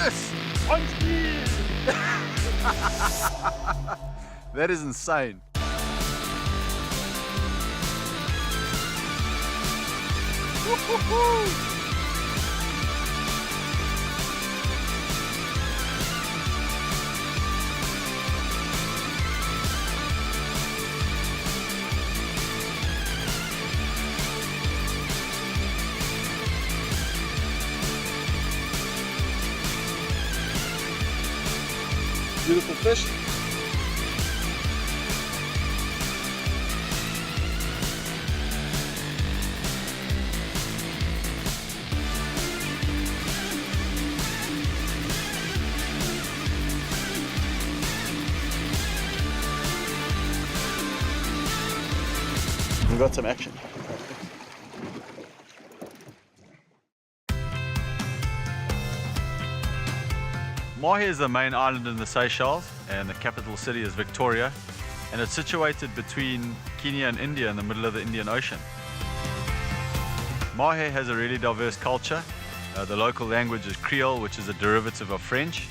goodness! That is insane. Woo-hoo-hoo! Beautiful fish. We got some action. Mahé is the main island in the Seychelles, and the capital city is Victoria, and it's situated between Kenya and India in the middle of the Indian Ocean. Mahé has a really diverse culture. The local language is Creole, which is a derivative of French,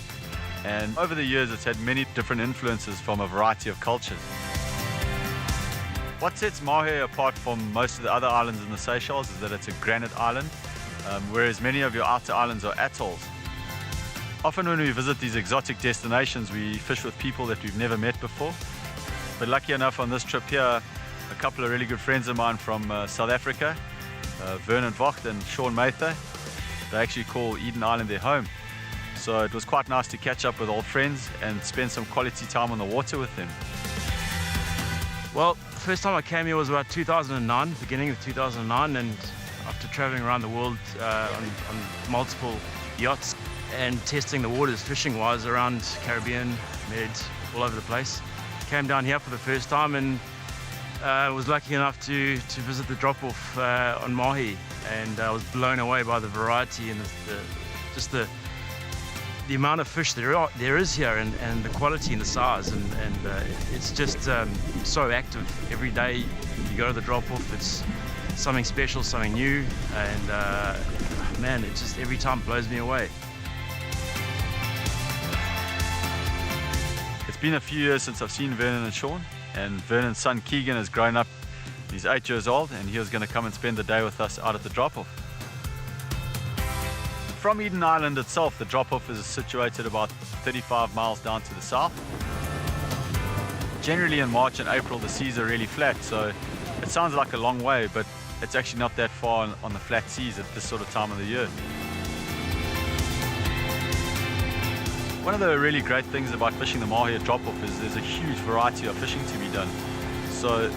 and over the years it's had many different influences from a variety of cultures. What sets Mahé apart from most of the other islands in the Seychelles is that it's a granite island, whereas many of your outer islands are atolls. Often when we visit these exotic destinations, we fish with people that we've never met before. But lucky enough on this trip here, a couple of really good friends of mine from South Africa, Vernon Vocht and Sean Mather, they actually call Eden Island their home. So it was quite nice to catch up with old friends and spend some quality time on the water with them. Well, the first time I came here was about 2009, beginning of 2009, and after traveling around the world on multiple yachts and testing the waters fishing-wise around Caribbean, Med, all over the place, came down here for the first time and was lucky enough to visit the drop-off on Mahé, and I was blown away by the variety and just the amount of fish there is here, and the quality and the size, and it's just so active. Every day you go to the drop-off, it's something special, something new, and man, it just every time blows me away. It's been a few years since I've seen Vernon and Sean, and Vernon's son Keegan has grown up. He's 8 years old, and he was going to come and spend the day with us out at the drop-off. From Eden Island itself, the drop-off is situated about 35 miles down to the south. Generally in March and April the seas are really flat, so it sounds like a long way, but it's actually not that far on the flat seas at this sort of time of the year. One of the really great things about fishing the Mahé drop-off is there's a huge variety of fishing to be done. So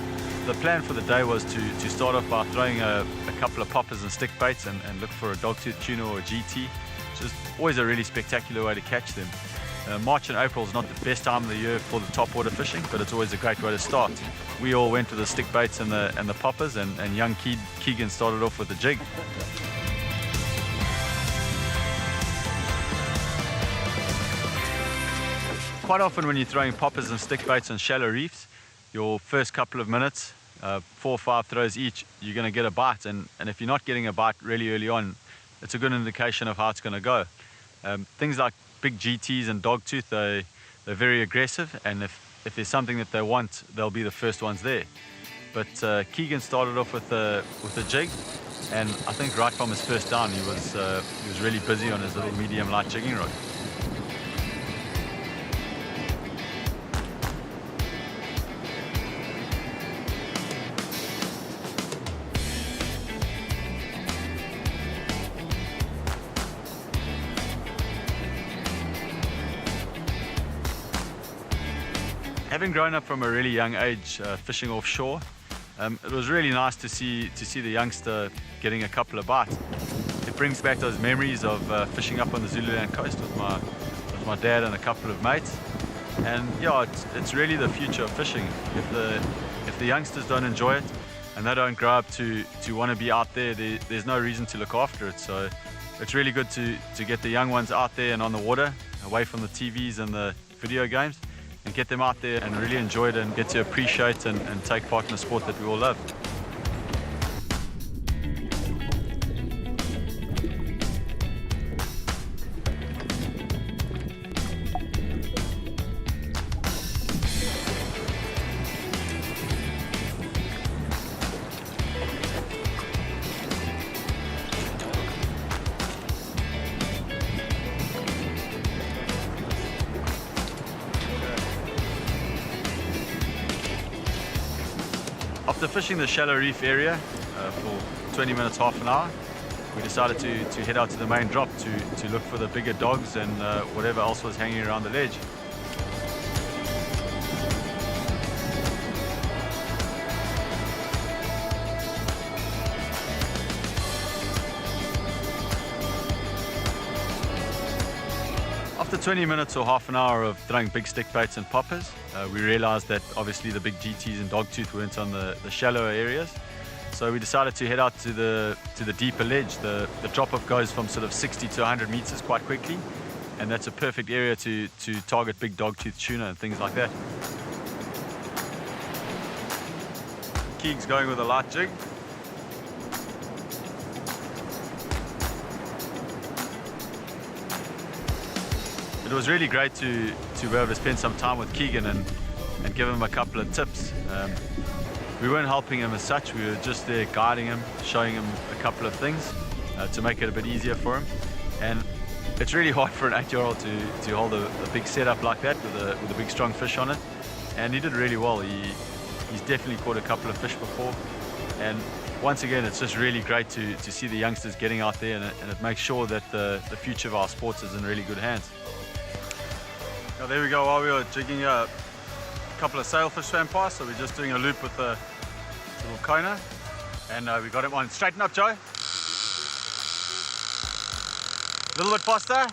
the plan for the day was to start off by throwing a couple of poppers and stick baits and look for a dogtooth tuna or a GT, which is always a really spectacular way to catch them. March and April is not the best time of the year for the topwater fishing, but it's always a great way to start. We all went with the stick baits and the poppers, and young Keegan started off with the jig. Quite often when you're throwing poppers and stick baits on shallow reefs, your first couple of minutes, 4 or 5 throws each, you're going to get a bite, and if you're not getting a bite really early on, it's a good indication of how it's going to go. Things like big GTs and dogtooth, they're very aggressive, and if there's something that they want, they'll be the first ones there. But Keegan started off with a jig, and I think right from his first down he was really busy on his little medium light jigging rod. Having grown up from a really young age fishing offshore, it was really nice to see the youngster getting a couple of bites. It brings back those memories of fishing up on the Zululand coast with my dad and a couple of mates. And yeah, it's really the future of fishing. If the youngsters don't enjoy it and they don't grow up to want to be out there, there's no reason to look after it. So it's really good to get the young ones out there and on the water, away from the TVs and the video games, and get them out there and really enjoy it and get to appreciate and take part in a sport that we all love. After fishing the shallow reef area for 20 minutes, half an hour, we decided to head out to the main drop to look for the bigger dogs and whatever else was hanging around the ledge. After 20 minutes or half an hour of throwing big stick baits and poppers, we realized that obviously the big GTs and dogtooth weren't on the shallower areas. So we decided to head out to the deeper ledge. The drop-off goes from sort of 60 to 100 meters quite quickly, and that's a perfect area to target big dogtooth tuna and things like that. Keeg's going with a light jig. It was really great to be able to spend some time with Keegan and give him a couple of tips. We weren't helping him as such, we were just there guiding him, showing him a couple of things to make it a bit easier for him. And it's really hard for an 8-year-old to hold a big setup like that with a big strong fish on it. And he did really well. He's definitely caught a couple of fish before. And once again, it's just really great to see the youngsters getting out there, and it makes sure that the future of our sports is in really good hands. Now there we go, while we were jigging a couple of sailfish swam past, so we're just doing a loop with a little Kona, and we got him on. Straighten up, Joe. A little bit faster.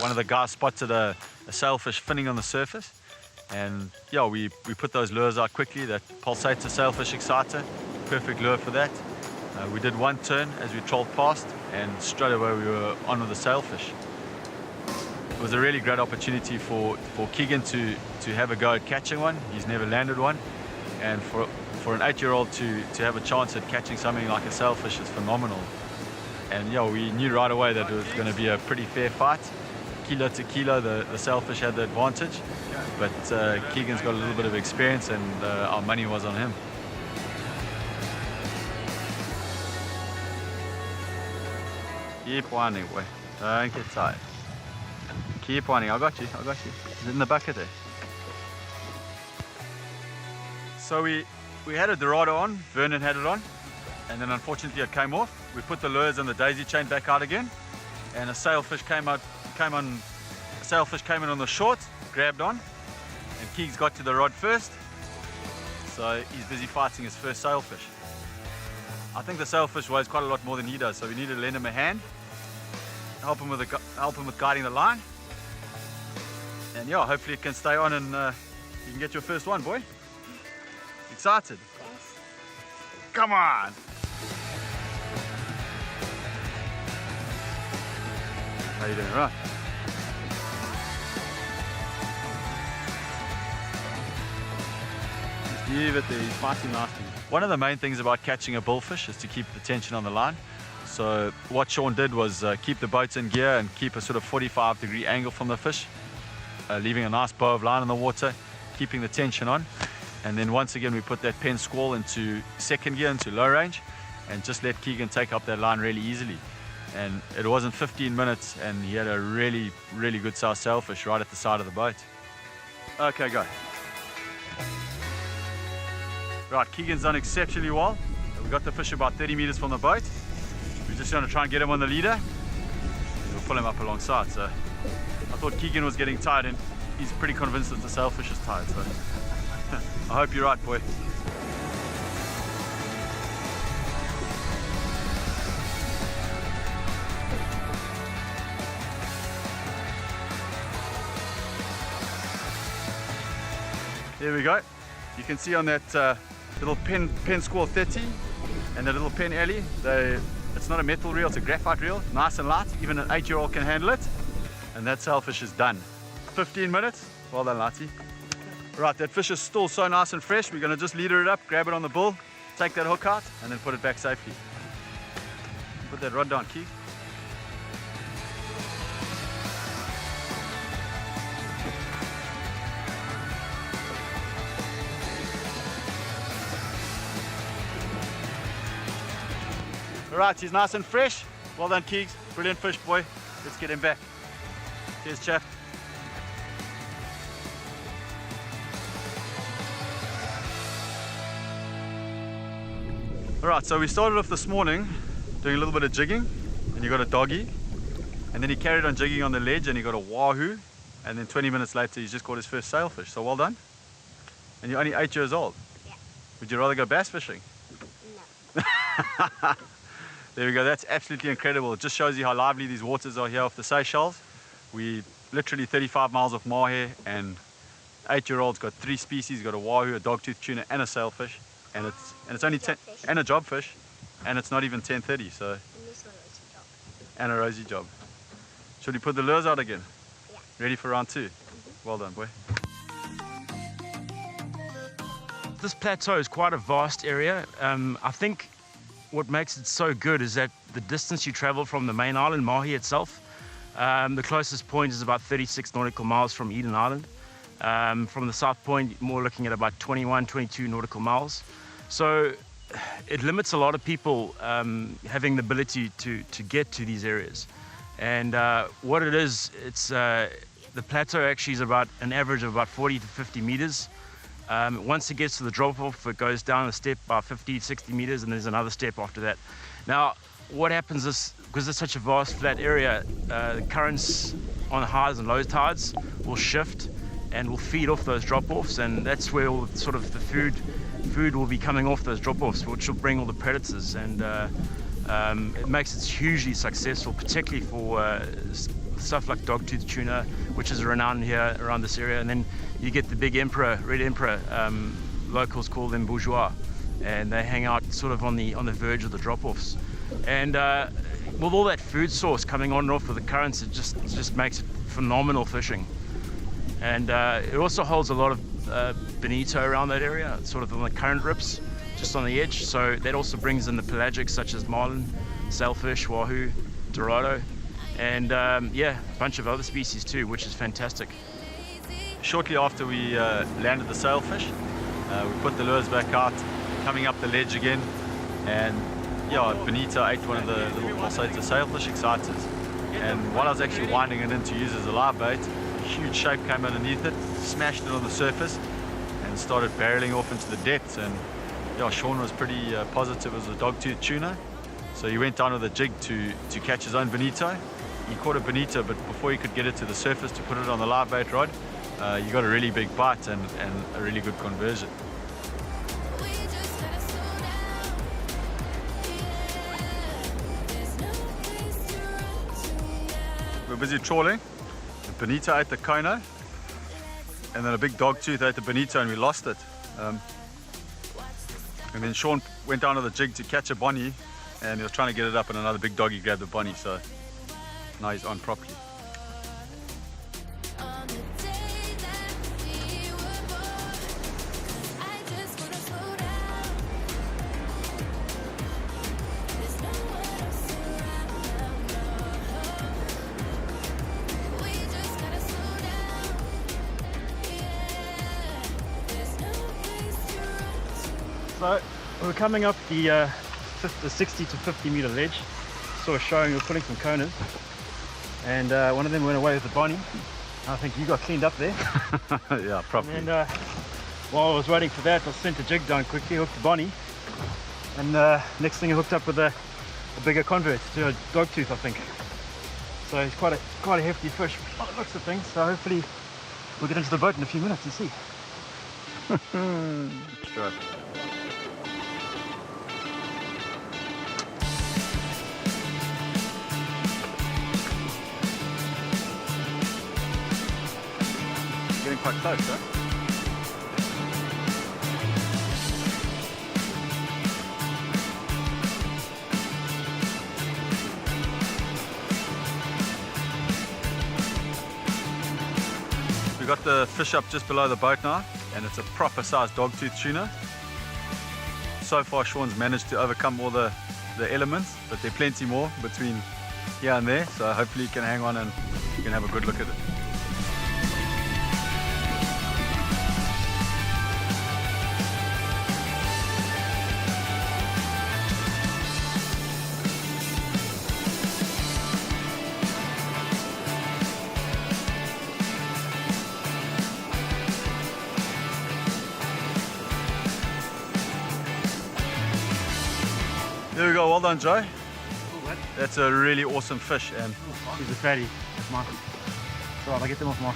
One of the guys spotted a sailfish finning on the surface, and yeah, we put those lures out quickly. That pulsator sailfish exciter, perfect lure for that. We did one turn as we trolled past, and straight away we were on with the sailfish. It was a really great opportunity for Keegan to have a go at catching one. He's never landed one, and for an 8-year-old to have a chance at catching something like a sailfish is phenomenal. And yeah, we knew right away that it was going to be a pretty fair fight. Kilo to kilo, the sailfish had the advantage, but Keegan's got a little bit of experience, and our money was on him. Keep winding, boy. Don't get tired. Keep winding. I got you. Is it in the bucket there? So we had a Dorado on. Vernon had it on, and then unfortunately it came off. We put the lures and the daisy chain back out again, and a sailfish came in on the short, grabbed on, and Keegs got to the rod first. So he's busy fighting his first sailfish. I think the sailfish weighs quite a lot more than he does, so we need to lend him a hand, help him with guiding the line. And yeah, hopefully it can stay on, and you can get your first one, boy. Excited? Yes. Come on! How you doing? Right. Just leave it there, he's fighting nicely. One of the main things about catching a bullfish is to keep the tension on the line. So what Sean did was keep the boats in gear and keep a sort of 45-degree angle from the fish, leaving a nice bow of line in the water, keeping the tension on. And then once again we put that pen squall into second gear, into low range, and just let Keegan take up that line really easily. And it wasn't 15 minutes and he had a really, really good sized sailfish right at the side of the boat. Okay, go. Right, Keegan's done exceptionally well. We got the fish about 30 meters from the boat. We're just going to try and get him on the leader, and we'll pull him up alongside. So I thought Keegan was getting tired, and he's pretty convinced that the sailfish is tired. So I hope you're right, boy. There we go. You can see on that little pen squall 30 and the little pen alley, it's not a metal reel, it's a graphite reel, nice and light. Even an 8-year-old can handle it. And that sailfish is done. 15 minutes. Well done, Lati. Right, that fish is still so nice and fresh. We're going to just leader it up, grab it on the bull, take that hook out, and then put it back safely. Put that rod down, Keeg. Alright, he's nice and fresh. Well done, Keegs. Brilliant fish, boy. Let's get him back. Cheers, chap. Alright, so we started off this morning doing a little bit of jigging, and you got a doggy, and then he carried on jigging on the ledge and he got a wahoo, and then 20 minutes later he's just caught his first sailfish, so well done. And you're only 8 years old. Yeah. Would you rather go bass fishing? No. There we go, that's absolutely incredible. It just shows you how lively these waters are here off the Seychelles. We literally 35 miles off Mahé, and 8-year-old's got 3 species, got a wahoo, a dogtooth tuna and a sailfish, and it's only 10, and a jobfish, and it's not even 10:30, so, And this one was a job. and a rosy job. Should we put the lures out again? Yeah. Ready for round 2? Well done, boy. This plateau is quite a vast area. I think what makes it so good is that the distance you travel from the main island, Mahé itself, the closest point is about 36 nautical miles from Eden Island. From the south point, more looking at about 21, 22 nautical miles. So it limits a lot of people having the ability to get to these areas. And what it is, it's the plateau actually is about an average of about 40 to 50 meters. Once it gets to the drop-off, it goes down a step about 50, 60 meters, and there's another step after that. Now, what happens is, because it's such a vast flat area, the currents on highs and low tides will shift and will feed off those drop-offs, and that's where all sort of the food will be coming off those drop-offs, which will bring all the predators, and it makes it hugely successful, particularly for stuff like dogtooth tuna, which is renowned here around this area. And then you get the big emperor, red emperor, locals call them bourgeois, and they hang out sort of on the verge of the drop-offs. And with all that food source coming on and off with the currents, it just makes it phenomenal fishing. And it also holds a lot of bonito around that area, sort of on the current rips, just on the edge. So that also brings in the pelagics such as marlin, sailfish, wahoo, dorado, and yeah, a bunch of other species too, which is fantastic. Shortly after we landed the sailfish, we put the lures back out, coming up the ledge again, and yeah, bonito ate one of the little pulsator sailfish exciters. And while I was actually winding it in to use as a live bait, a huge shape came underneath it, smashed it on the surface, and started barreling off into the depths. And yeah, Sean was pretty positive it was a dogtooth tuna, so he went down with a jig to catch his own bonito. He caught a bonito, but before he could get it to the surface to put it on the live bait rod, you got a really big bite and a really good conversion. We're busy trawling. The bonito ate the kono, and then a big dogtooth ate the bonito, and we lost it. And then Sean went down to the jig to catch a bonnie, and he was trying to get it up, and another big doggy grabbed the bonnie, so now he's on properly. So we're coming up the 60 to 50 meter ledge, sort of showing we're putting some coners, and one of them went away with the bonnie. I think you got cleaned up there. Yeah, properly. And while I was waiting for that, I sent a jig down quickly, hooked the bonnie, and next thing I hooked up with a bigger convert to a dogtooth, I think. So it's quite a hefty fish by the looks of things. So hopefully we'll get into the boat in a few minutes and see. Sure. Getting quite close, huh? We got the fish up just below the boat now, and it's a proper sized dogtooth tuna. So far Sean's managed to overcome all the elements, but there are plenty more between here and there, so hopefully you can hang on and you can have a good look at it. go, well done, Joe. That's a really awesome fish. And He's a fatty. That's Mark. So I'll get them off Mark.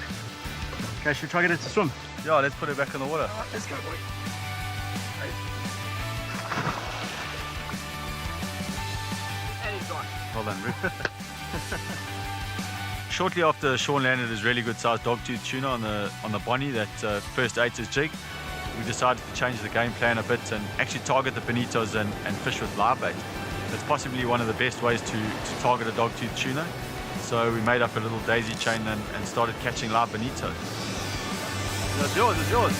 Okay, should we try to get it to swim? yeah, let's put it back in the water. Let's go, boy. And he's gone. Well done, Rick. Shortly after Sean landed his really good sized dogtooth tuna on the Bonnie that first ate his jig, we decided to change the game plan a bit and actually target the bonitos and fish with live bait. That's possibly one of the best ways to target a dogtooth tuna. So we made up a little daisy chain and started catching live bonitos. It's yours, it's yours.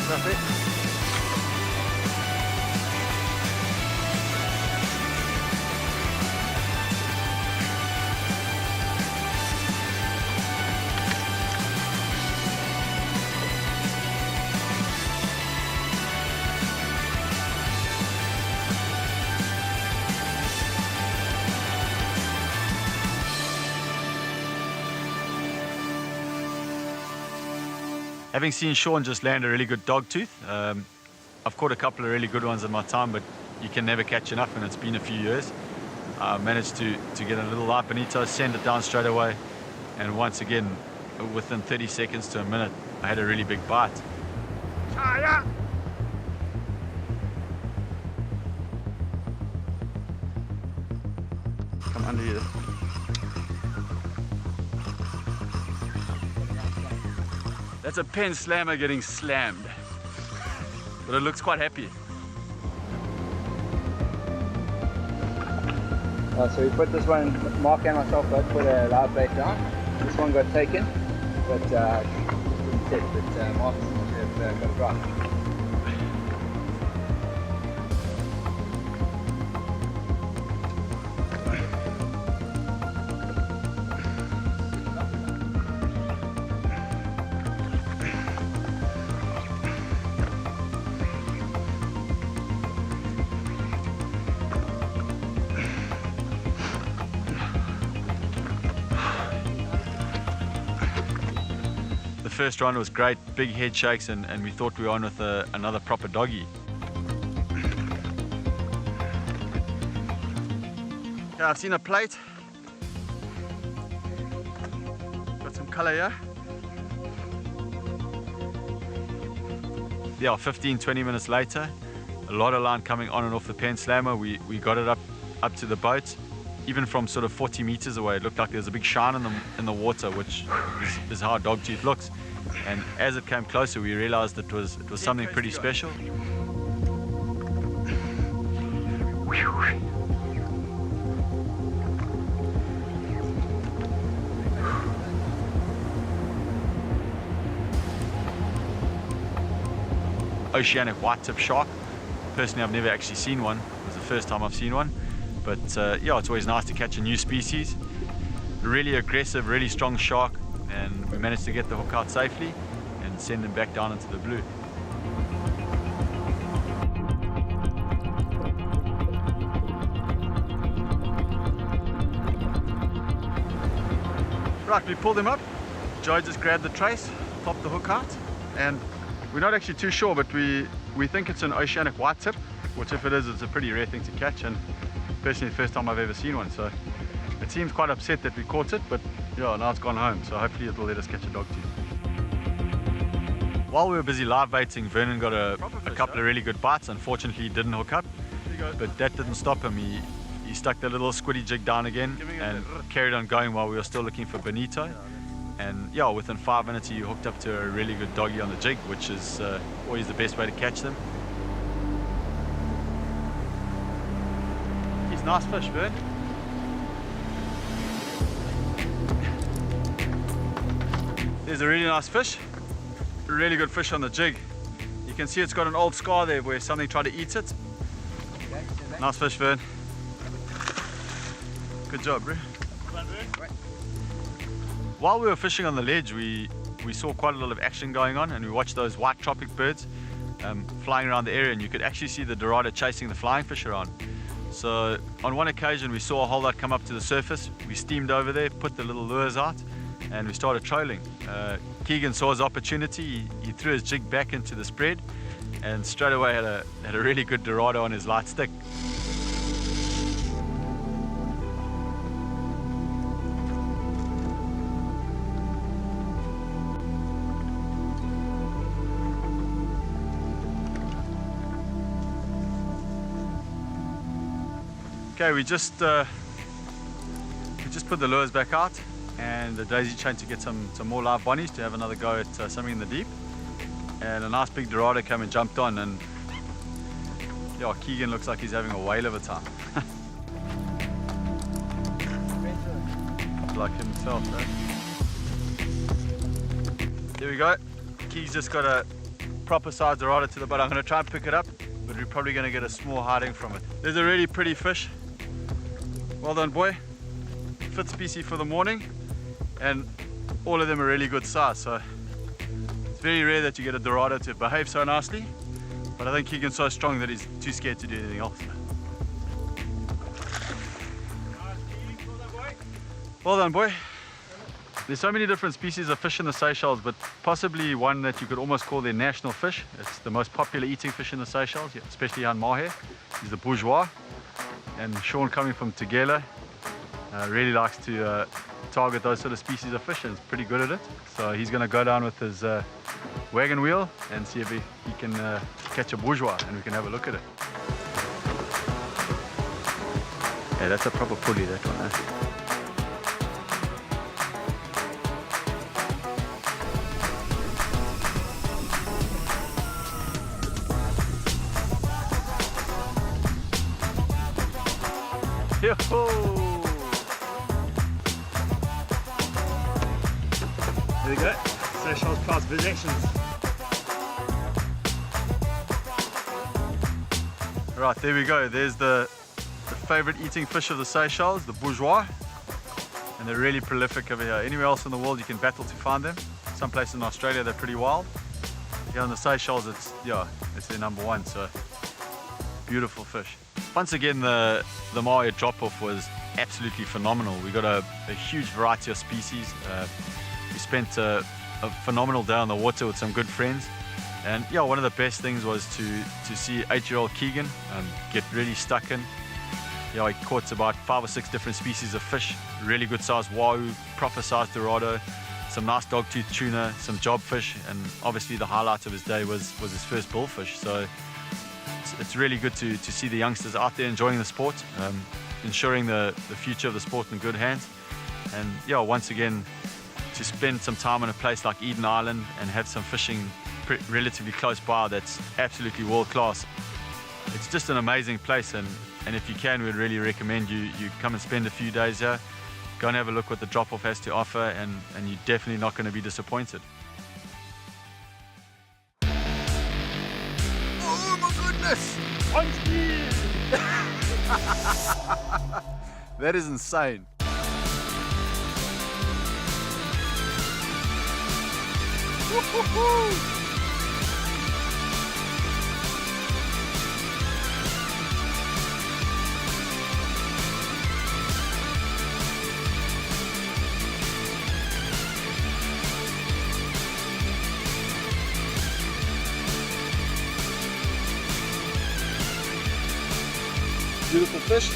That's it. Having seen Sean just land a really good dogtooth, I've caught a couple of really good ones in my time, but you can never catch enough, and it's been a few years. I managed to get a little live bonito, send it down straight away, and once again, within 30 seconds to a minute, I had a really big bite. Come under you. That's a pen slammer getting slammed, but it looks quite happy. So we put this one, Mark and myself both put a live bait down. This one got taken, but just didn't set, but Mark seems to have got it right. The first run was great, big head shakes, and we thought we were on with another proper doggy. Yeah, I've seen a plate. Got some color here. Yeah, 15-20 minutes later, a lot of line coming on and off the pen slammer. We got it up to the boat. Even from sort of 40 meters away, it looked like there was a big shine in the water, which is how a dogtooth looks. And as it came closer, we realized it was something pretty special. Oceanic white-tip shark. Personally, I've never actually seen one. It was the first time I've seen one. But yeah, it's always nice to catch a new species. Really aggressive, really strong shark, and we managed to get the hook out safely and send him back down into the blue. Right, we pulled him up. Joe just grabbed the trace, popped the hook out, and we're not actually too sure, but we think it's an oceanic white tip, which if it is, it's a pretty rare thing to catch, and personally the first time I've ever seen one. So it seems quite upset that we caught it, but yeah, now it's gone home, so hopefully it will let us catch a dogtooth. While we were busy live baiting, Vernon got a couple of really good bites. Unfortunately, he didn't hook up, but that didn't stop him. He stuck the little squiddy jig down again and carried on going while we were still looking for bonito. And yeah, within 5 minutes he hooked up to a really good doggy on the jig, which is always the best way to catch them. He's a nice fish, Vern. There's a really nice fish, a really good fish on the jig. You can see it's got an old scar there where something tried to eat it. Nice fish, Vern. Good job, bro. While we were fishing on the ledge, we saw quite a lot of action going on, and we watched those white tropic birds flying around the area, and you could actually see the dorado chasing the flying fish around. So on one occasion we saw a whole lot come up to the surface. We steamed over there, put the little lures out, and we started trolling. Keegan saw his opportunity. He threw his jig back into the spread and straight away had a really good Dorado on his light stick. Okay, we just put the lures back out and the daisy chain to get some more live bonnies to have another go at something in the deep. And a nice big Dorado came and jumped on, and yeah, Keegan looks like he's having a whale of a time. Like himself, eh? There we go. Kee's just got a proper size Dorado to the butt. I'm going to try and pick it up, but we're probably going to get a small hiding from it. There's a really pretty fish. Well done, boy. Fifth species for the morning, and all of them are really good size. So it's very rare that you get a Dorado to behave so nicely, but I think Keegan's so strong that he's too scared to do anything else. Well done, boy. There's so many different species of fish in the Seychelles, but possibly one that you could almost call their national fish. It's the most popular eating fish in the Seychelles, especially on Mahé, is the bourgeois. And Sean, coming from Tegela, really likes to target those sort of species of fish and is pretty good at it. So he's going to go down with his wagon wheel and see if he can catch a bourgeois, and we can have a look at it. Yeah, that's a proper pulley, that one, eh? Yo-ho! There we go. Seychelles class possessions. Right, there we go. There's the favorite eating fish of the Seychelles, the bourgeois. And they're really prolific over here. Anywhere else in the world you can battle to find them. Some places in Australia they're pretty wild. Here in the Seychelles it's their number one, so beautiful fish. Once again, the Mahé drop-off was absolutely phenomenal. We got a huge variety of species. We spent a phenomenal day on the water with some good friends. And yeah, one of the best things was to see 8-year-old Keegan get really stuck in. Yeah, he caught about 5 or 6 different species of fish. Really good sized wahoo, proper sized Dorado, some nice dogtooth tuna, some jobfish, and obviously the highlight of his day was his first bullfish. So it's really good to see the youngsters out there enjoying the sport, ensuring the future of the sport in good hands. And yeah, once again, to spend some time on a place like Eden Island and have some fishing relatively close by that's absolutely world class. It's just an amazing place, and if you can, we'd really recommend you come and spend a few days here. Go and have a look what the drop-off has to offer, and you're definitely not going to be disappointed. Oh my goodness! That is insane. Woo-hoo-hoo! Beautiful fish.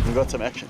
We got some action.